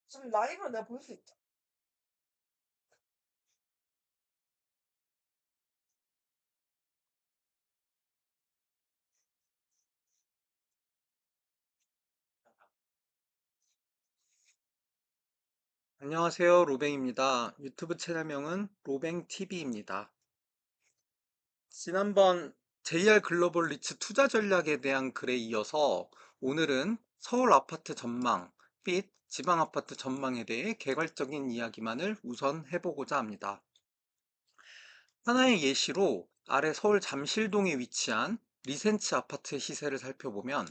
지금 라이브로 내가 볼 수 있죠. 안녕하세요. 로뱅입니다. 유튜브 채널명은 로뱅TV입니다. 지난번 JR 글로벌 리츠 투자 전략에 대한 글에 이어서 오늘은 서울 아파트 전망 및 지방 아파트 전망에 대해 개괄적인 이야기만을 우선 해보고자 합니다. 하나의 예시로 아래 서울 잠실동에 위치한 리센츠 아파트의 시세를 살펴보면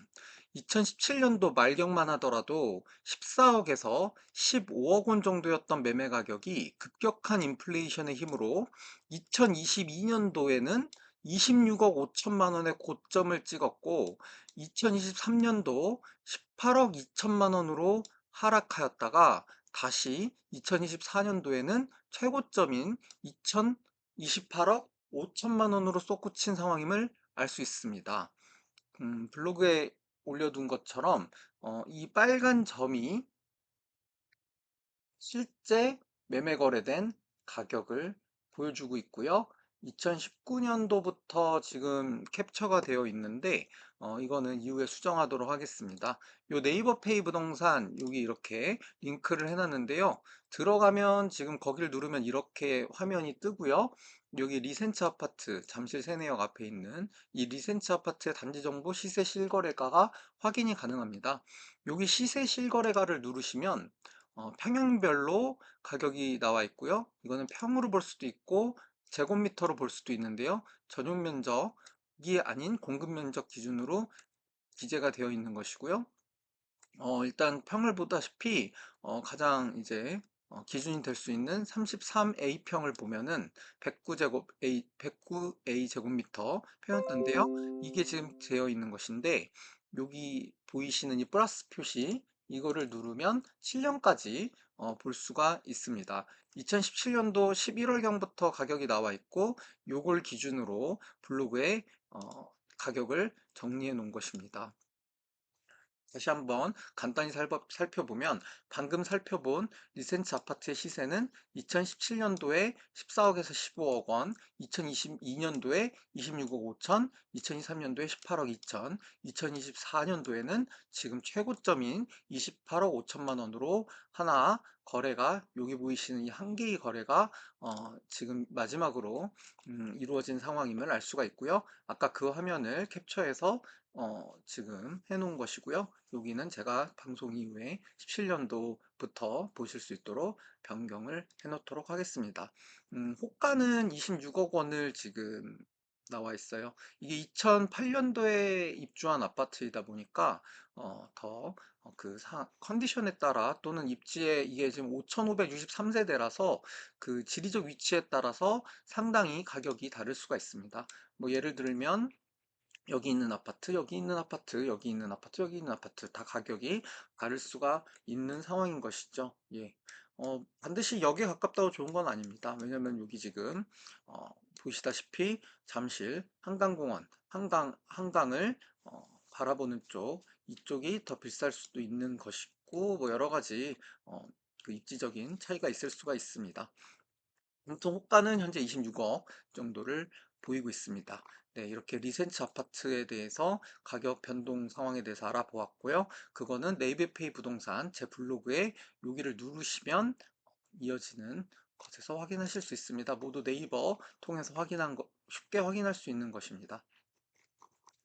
2017년도 말경만 하더라도 14억에서 15억 원 정도였던 매매 가격이 급격한 인플레이션의 힘으로 2022년도에는 26억 5천만 원의 고점을 찍었고 2023년도 18억 2천만 원으로 하락하였다가 다시 2024년도에는 최고점인 28억 5천만 원으로 솟구친 상황임을 알 수 있습니다. 블로그에 올려둔 것처럼 이 빨간 점이 실제 매매 거래된 가격을 보여주고 있고요. 2019년도부터 지금 캡처가 되어 있는데 이거는 이후에 수정하도록 하겠습니다. 요 네이버 페이 부동산 여기 이렇게 링크를 해놨는데요. 들어가면 지금 거기를 누르면 이렇게 화면이 뜨고요. 여기 리센츠 아파트 잠실 세내역 앞에 있는 이 리센츠 아파트의 단지 정보 시세 실거래가가 확인이 가능합니다. 여기 시세 실거래가를 누르시면 평형별로 가격이 나와 있고요. 이거는 평으로 볼 수도 있고 제곱미터로 볼 수도 있는데요. 전용 면적이 아닌 공급 면적 기준으로 기재가 되어 있는 것이고요. 일단 평을 보다시피 가장 이제 기준이 될 수 있는 33A평을 보면은 109A 제곱미터 표현단데요. 이게 지금 되어 있는 것인데 여기 보이시는 이 플러스 표시 이거를 누르면 7년까지 볼 수가 있습니다. 2017년도 11월경부터 가격이 나와 있고 요걸 기준으로 블로그에 가격을 정리해 놓은 것입니다. 다시 한번 간단히 살펴보면 방금 살펴본 리센츠 아파트의 시세는 2017년도에 14억에서 15억 원, 2022년도에 26억 5천, 2023년도에 18억 2천, 2024년도에는 지금 최고점인 28억 5천만 원으로 하나 거래가 여기 보이시는 이 한 개의 거래가 지금 마지막으로 이루어진 상황임을 알 수가 있고요. 아까 그 화면을 캡처해서 지금 해놓은 것이고요. 여기는 제가 방송 이후에 17년도부터 보실 수 있도록 변경을 해놓도록 하겠습니다. 호가는 26억 원을 지금 나와 있어요. 이게 2008년도에 입주한 아파트이다 보니까 더 그 컨디션에 따라 또는 입지에 이게 지금 5,563세대라서 그 지리적 위치에 따라서 상당히 가격이 다를 수가 있습니다. 뭐 예를 들면 여기 있는 아파트, 여기 있는 아파트, 여기 있는 아파트, 여기 있는 아파트 다 가격이 다를 수가 있는 상황인 것이죠. 예. 반드시 역에 가깝다고 좋은 건 아닙니다. 왜냐면 여기 지금 어, 보시다시피 잠실 한강공원, 한강을 바라보는 쪽 이쪽이 더 비쌀 수도 있는 것이고 뭐 여러 가지 그 입지적인 차이가 있을 수가 있습니다. 보통 호가는 현재 26억 정도를 보이고 있습니다. 네, 이렇게 리센츠 아파트에 대해서 가격 변동 상황에 대해서 알아보았고요. 그거는 네이버페이 부동산 제 블로그에 여기를 누르시면 이어지는 것에서 확인하실 수 있습니다. 모두 네이버 통해서 쉽게 확인할 수 있는 것입니다.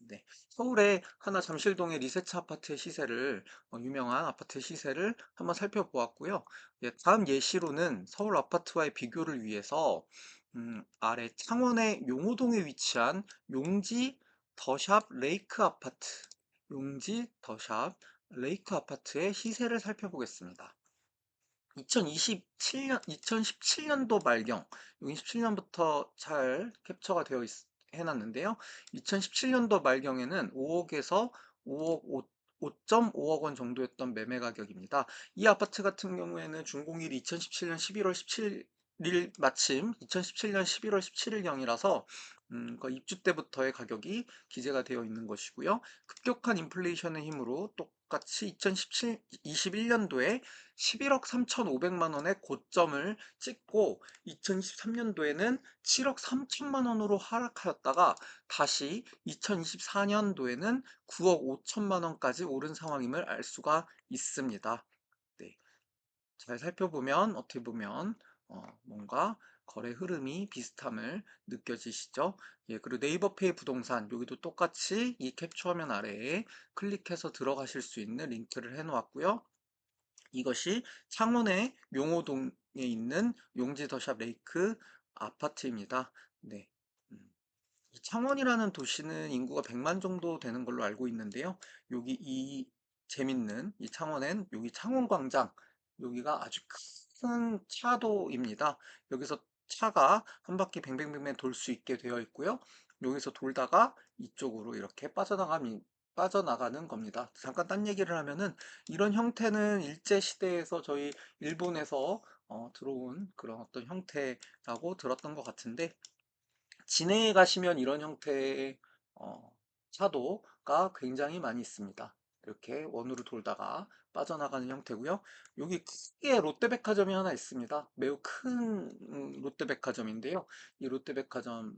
네. 서울의 하나 잠실동의 리세츠 아파트의 시세를 유명한 아파트의 시세를 한번 살펴보았고요. 예, 다음 예시로는 서울 아파트와의 비교를 위해서 아래 창원의 용호동에 위치한 용지 더샵 레이크 아파트, 용지 더샵 레이크 아파트의 시세를 살펴보겠습니다. 2017년도 말경, 여기 17년부터 잘 캡처가 해놨는데요. 2017년도 말경에는 5억에서 5억 5.5억 원 정도였던 매매 가격입니다. 이 아파트 같은 경우에는 준공일이 2017년 11월 17 마침 2017년 11월 17일경이라서 입주 때부터의 가격이 기재가 되어 있는 것이고요. 급격한 인플레이션의 힘으로 똑같이 21년도에 11억 3,500만 원의 고점을 찍고 2023년도에는 7억 3천만 원으로 하락하였다가 다시 2024년도에는 9억 5천만 원까지 오른 상황임을 알 수가 있습니다. 네. 잘 살펴보면 어떻게 보면 뭔가 거래 흐름이 비슷함을 느껴지시죠? 예, 그리고 네이버페이 부동산 여기도 똑같이 이 캡처 화면 아래에 클릭해서 들어가실 수 있는 링크를 해 놓았고요. 이것이 창원의 용호동에 있는 용지 더샵 레이크 아파트입니다. 네. 음. 이 창원이라는 도시는 인구가 100만 정도 되는 걸로 알고 있는데요. 여기 이 재밌는 이 창원엔 여기 창원광장 여기가 아주 큰 차도입니다. 여기서 차가 한 바퀴 뱅뱅뱅뱅 돌 수 있게 되어 있고요. 여기서 돌다가 이쪽으로 이렇게 빠져나가는 겁니다. 잠깐 딴 얘기를 하면은 이런 형태는 일제 시대에서 저희 일본에서 들어온 그런 어떤 형태라고 들었던 것 같은데 진해에 가시면 이런 형태의 어, 차도가 굉장히 많이 있습니다. 이렇게 원으로 돌다가 빠져나가는 형태고요. 여기 크게 롯데백화점이 하나 있습니다. 매우 큰 롯데백화점인데요. 이 롯데백화점이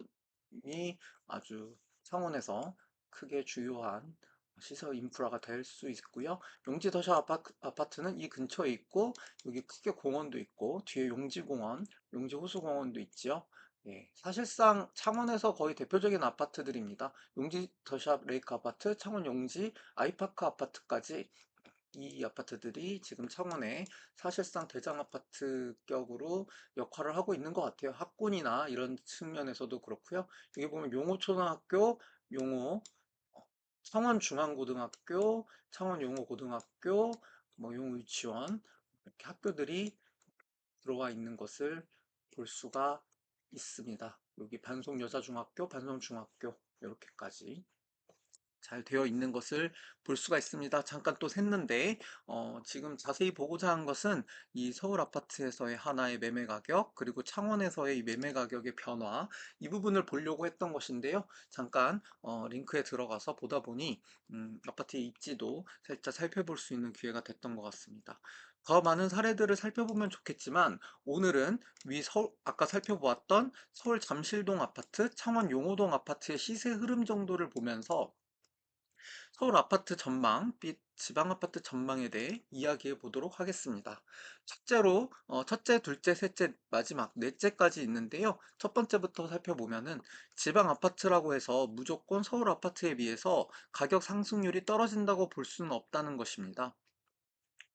아주 창원에서 크게 주요한 시설 인프라가 될 수 있고요. 용지 더샵 아파트는 이 근처에 있고 여기 크게 공원도 있고 뒤에 용지공원, 용지호수공원도 있지요. 예, 사실상 창원에서 거의 대표적인 아파트들입니다. 용지 더샵 레이크 아파트, 창원 용지 아이파크 아파트까지 이 아파트들이 지금 창원에 사실상 대장 아파트격으로 역할을 하고 있는 것 같아요. 학군이나 이런 측면에서도 그렇고요. 여기 보면 용호초등학교, 용호, 창원중앙고등학교, 창원용호고등학교, 뭐 용호유치원 이렇게 학교들이 들어와 있는 것을 볼 수가 있습니다. 여기 반송여자중학교, 반송중학교 이렇게까지 잘 되어 있는 것을 볼 수가 있습니다. 잠깐 또 샜는데 지금 자세히 보고자 한 것은 이 서울 아파트에서의 하나의 매매 가격 그리고 창원에서의 이 매매 가격의 변화 이 부분을 보려고 했던 것인데요. 잠깐 링크에 들어가서 보다 보니 아파트의 입지도 살짝 살펴볼 수 있는 기회가 됐던 것 같습니다. 더 많은 사례들을 살펴보면 좋겠지만 오늘은 아까 살펴보았던 서울 잠실동 아파트, 창원 용호동 아파트의 시세 흐름 정도를 보면서 서울 아파트 전망, 및 지방 아파트 전망에 대해 이야기해 보도록 하겠습니다. 첫째, 둘째, 셋째, 마지막 넷째까지 있는데요. 첫 번째부터 살펴보면은 지방 아파트라고 해서 무조건 서울 아파트에 비해서 가격 상승률이 떨어진다고 볼 수는 없다는 것입니다.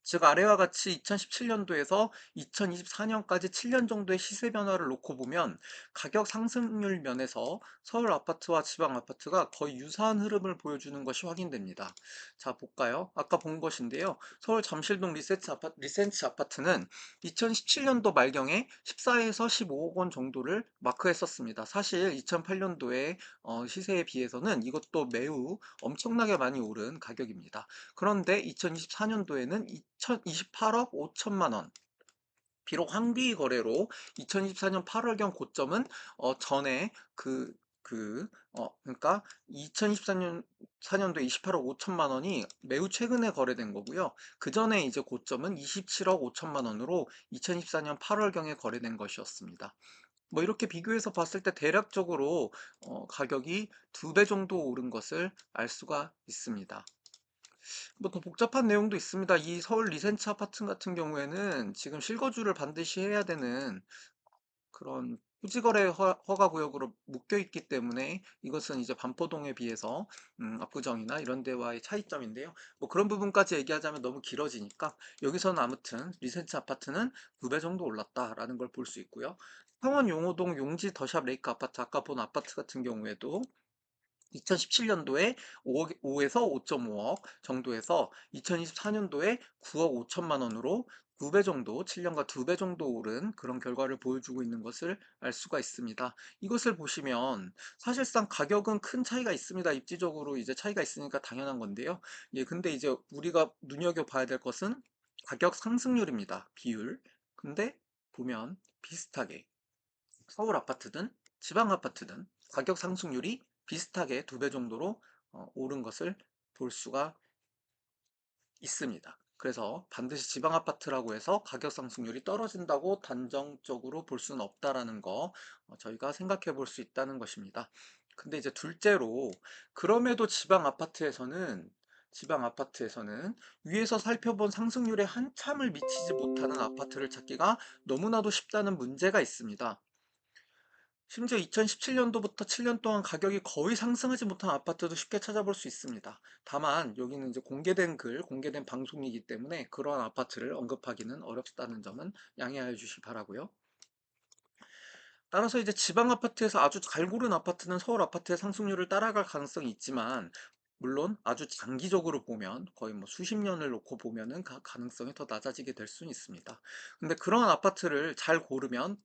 즉 아래와 같이 2017년도에서 2024년까지 7년 정도의 시세 변화를 놓고 보면 가격 상승률 면에서 서울 아파트와 지방 아파트가 거의 유사한 흐름을 보여주는 것이 확인됩니다. 자, 볼까요? 아까 본 것인데요. 서울 잠실동 리센치 아파트는 2017년도 말경에 14에서 15억 원 정도를 마크했었습니다. 사실 2008년도에 시세에 비해서는 이것도 매우 엄청나게 많이 오른 가격입니다. 그런데 2024년도에는 28억 5천만 원. 비록 한기 거래로 2024년 8월경 고점은 전에 그러니까 2024년도에 28억 5천만 원이 매우 최근에 거래된 거고요. 그 전에 이제 고점은 27억 5천만 원으로 2024년 8월경에 거래된 것이었습니다. 뭐 이렇게 비교해서 봤을 때 대략적으로 가격이 2배 정도 오른 것을 알 수가 있습니다. 뭐 더 복잡한 내용도 있습니다. 이 서울 리센츠 아파트 같은 경우에는 지금 실거주를 반드시 해야 되는 그런 토지거래 허가 구역으로 묶여 있기 때문에 이것은 이제 반포동에 비해서 압구정이나 이런 데와의 차이점인데요. 뭐 그런 부분까지 얘기하자면 너무 길어지니까 여기서는 아무튼 리센츠 아파트는 2배 정도 올랐다라는 걸 볼 수 있고요. 창원 용호동 용지 더샵 레이크 아파트 아까 본 아파트 같은 경우에도 2017년도에 5에서 5.5억 정도에서 2024년도에 9억 5천만 원으로 2배 정도, 7년과 2배 정도 오른 그런 결과를 보여주고 있는 것을 알 수가 있습니다. 이것을 보시면 사실상 가격은 큰 차이가 있습니다. 입지적으로 이제 차이가 있으니까 당연한 건데요. 예, 근데 이제 우리가 눈여겨봐야 될 것은 가격 상승률입니다. 비율. 근데 보면 비슷하게 서울 아파트든 지방 아파트든 가격 상승률이 비슷하게 2배 정도로 오른 것을 볼 수가 있습니다. 그래서 반드시 지방 아파트라고 해서 가격 상승률이 떨어진다고 단정적으로 볼 수는 없다라는 거 저희가 생각해 볼 수 있다는 것입니다. 근데 이제 둘째로 그럼에도 지방 아파트에서는 위에서 살펴본 상승률에 한참을 미치지 못하는 아파트를 찾기가 너무나도 쉽다는 문제가 있습니다. 심지어 2017년도부터 7년 동안 가격이 거의 상승하지 못한 아파트도 쉽게 찾아볼 수 있습니다. 다만 여기는 이제 공개된 글, 공개된 방송이기 때문에 그러한 아파트를 언급하기는 어렵다는 점은 양해하여 주시기 바라고요. 따라서 이제 지방 아파트에서 아주 잘 고른 아파트는 서울 아파트의 상승률을 따라갈 가능성이 있지만, 물론 아주 장기적으로 보면 거의 뭐 수십 년을 놓고 보면은 가능성이 더 낮아지게 될 수는 있습니다. 근데 그런 아파트를 잘 고르려면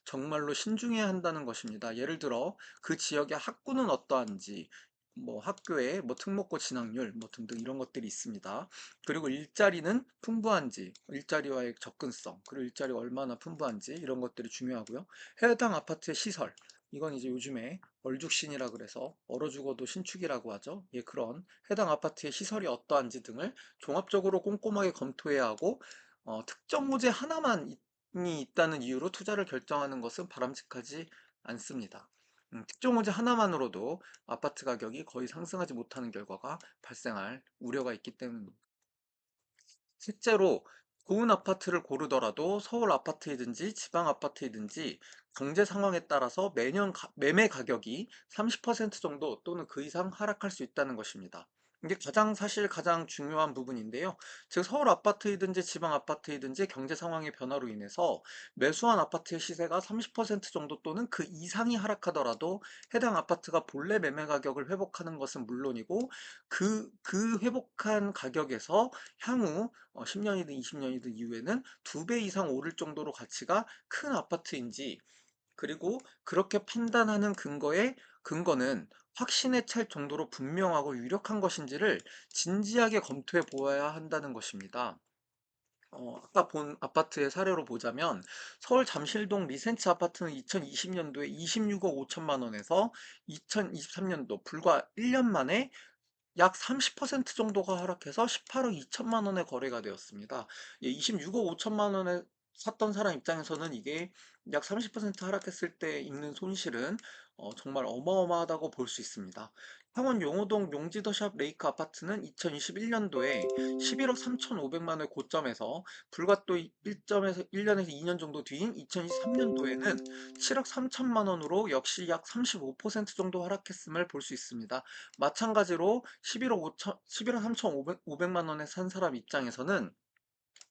정말로 신중해야 한다는 것입니다. 예를 들어 그 지역의 학구는 어떠한지, 뭐 학교의 뭐 특목고 진학률 뭐 등등 이런 것들이 있습니다. 그리고 일자리는 풍부한지, 일자리와의 접근성, 그리고 일자리가 얼마나 풍부한지 이런 것들이 중요하고요. 해당 아파트의 시설, 이건 이제 요즘에 얼죽신이라 그래서 얼어 죽어도 신축이라고 하죠. 예, 그런 해당 아파트의 시설이 어떠한지 등을 종합적으로 꼼꼼하게 검토해야 하고, 특정 호재 하나만 이 있다는 이유로 투자를 결정하는 것은 바람직하지 않습니다. 특정 호재 하나만으로도 아파트 가격이 거의 상승하지 못하는 결과가 발생할 우려가 있기 때문입니다. 실제로 좋은 아파트를 고르더라도 서울 아파트이든지 지방 아파트이든지 경제 상황에 따라서 매년 매매 가격이 30% 정도 또는 그 이상 하락할 수 있다는 것입니다. 이게 사실 가장 중요한 부분인데요. 즉 서울 아파트이든지 지방 아파트이든지 경제 상황의 변화로 인해서 매수한 아파트의 시세가 30% 정도 또는 그 이상이 하락하더라도 해당 아파트가 본래 매매 가격을 회복하는 것은 물론이고, 그 회복한 가격에서 향후 10년이든 20년이든 이후에는 2배 이상 오를 정도로 가치가 큰 아파트인지, 그리고 그렇게 판단하는 근거는 확신에 찰 정도로 분명하고 유력한 것인지를 진지하게 검토해 보아야 한다는 것입니다. 아까 본 아파트의 사례로 보자면 서울 잠실동 리센츠 아파트는 2020년도에 26억 5천만 원에서 2023년도 불과 1년 만에 약 30% 정도가 하락해서 18억 2천만 원에 거래가 되었습니다. 26억 5천만 원에 샀던 사람 입장에서는 이게 약 30% 하락했을 때 있는 손실은 정말 어마어마하다고 볼 수 있습니다. 창원 용호동 용지더샵 레이크 아파트는 2021년도에 11억 3,500만 원의 고점에서 불과 또 1점에서 1년에서 2년 정도 뒤인 2023년도에는 7억 3천만 원으로 역시 약 35% 정도 하락했음을 볼 수 있습니다. 마찬가지로 11억 3,500만 원에 산 사람 입장에서는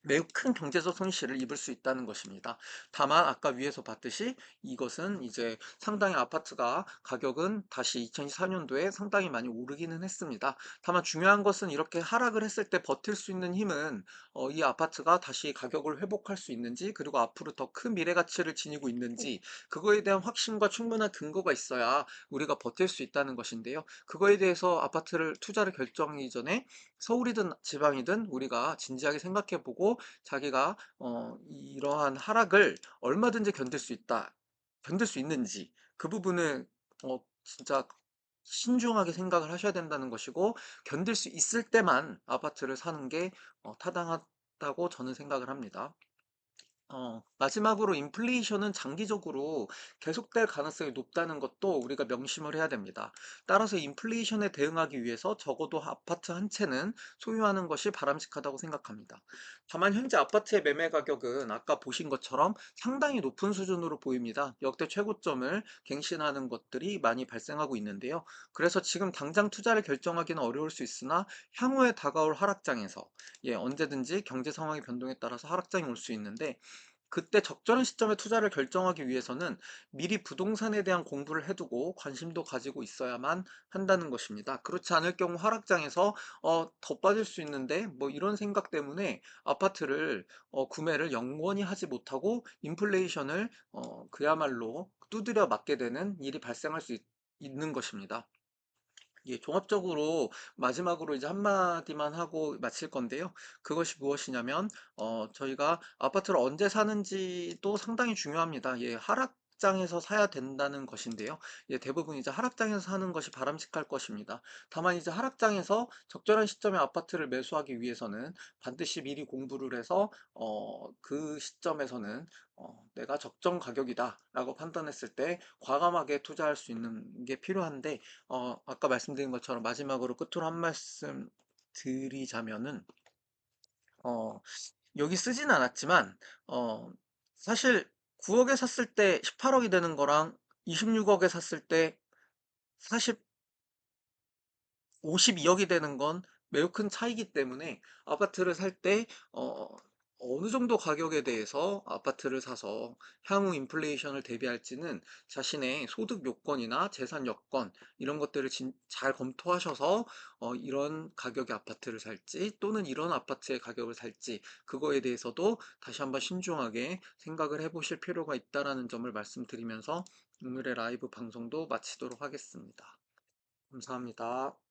매우 큰 경제적 손실을 입을 수 있다는 것입니다. 다만 아까 위에서 봤듯이 이것은 이제 상당히 아파트가 가격은 다시 2024년도에 상당히 많이 오르기는 했습니다. 다만 중요한 것은 이렇게 하락을 했을 때 버틸 수 있는 힘은 이 아파트가 다시 가격을 회복할 수 있는지, 그리고 앞으로 더 큰 미래 가치를 지니고 있는지, 그거에 대한 확신과 충분한 근거가 있어야 우리가 버틸 수 있다는 것인데요. 그거에 대해서 아파트를 투자를 결정하기 전에 서울이든 지방이든 우리가 진지하게 생각해보고 자기가 이러한 하락을 얼마든지 견딜 수 있는지 그 부분을 진짜 신중하게 생각을 하셔야 된다는 것이고, 견딜 수 있을 때만 아파트를 사는 게 타당하다고 저는 생각을 합니다. 마지막으로 인플레이션은 장기적으로 계속될 가능성이 높다는 것도 우리가 명심을 해야 됩니다. 따라서 인플레이션에 대응하기 위해서 적어도 아파트 한 채는 소유하는 것이 바람직하다고 생각합니다. 다만 현재 아파트의 매매 가격은 아까 보신 것처럼 상당히 높은 수준으로 보입니다. 역대 최고점을 갱신하는 것들이 많이 발생하고 있는데요. 그래서 지금 당장 투자를 결정하기는 어려울 수 있으나 향후에 다가올 하락장에서, 언제든지 경제 상황의 변동에 따라서 하락장이 올 수 있는데, 그때 적절한 시점에 투자를 결정하기 위해서는 미리 부동산에 대한 공부를 해두고 관심도 가지고 있어야만 한다는 것입니다. 그렇지 않을 경우 하락장에서 더 빠질 수 있는데 뭐 이런 생각 때문에 아파트를 구매를 영원히 하지 못하고 인플레이션을 그야말로 두드려 맞게 되는 일이 발생할 수 있는 것입니다. 예, 종합적으로 마지막으로 이제 한마디만 하고 마칠 건데요. 그것이 무엇이냐면, 저희가 아파트를 언제 사는지도 상당히 중요합니다. 예, 하락장에서 사야 된다는 것인데요. 예, 대부분 이제 하락장에서 사는 것이 바람직할 것입니다. 다만 이제 하락장에서 적절한 시점에 아파트를 매수하기 위해서는 반드시 미리 공부를 해서, 그 시점에서는 내가 적정 가격이다라고 판단했을 때 과감하게 투자할 수 있는 게 필요한데, 아까 말씀드린 것처럼 마지막으로 끝으로 한 말씀 드리자면은, 어, 여기 쓰진 않았지만, 어, 사실 9억에 샀을 때 18억이 되는 거랑 26억에 샀을 때 52억이 되는 건 매우 큰 차이기 때문에 아파트를 살 때 어느 정도 가격에 대해서 아파트를 사서 향후 인플레이션을 대비할지는 자신의 소득 요건이나 재산 여건 이런 것들을 잘 검토하셔서 이런 가격의 아파트를 살지 또는 이런 아파트의 가격을 살지 그거에 대해서도 다시 한번 신중하게 생각을 해보실 필요가 있다라는 점을 말씀드리면서 오늘의 라이브 방송도 마치도록 하겠습니다. 감사합니다.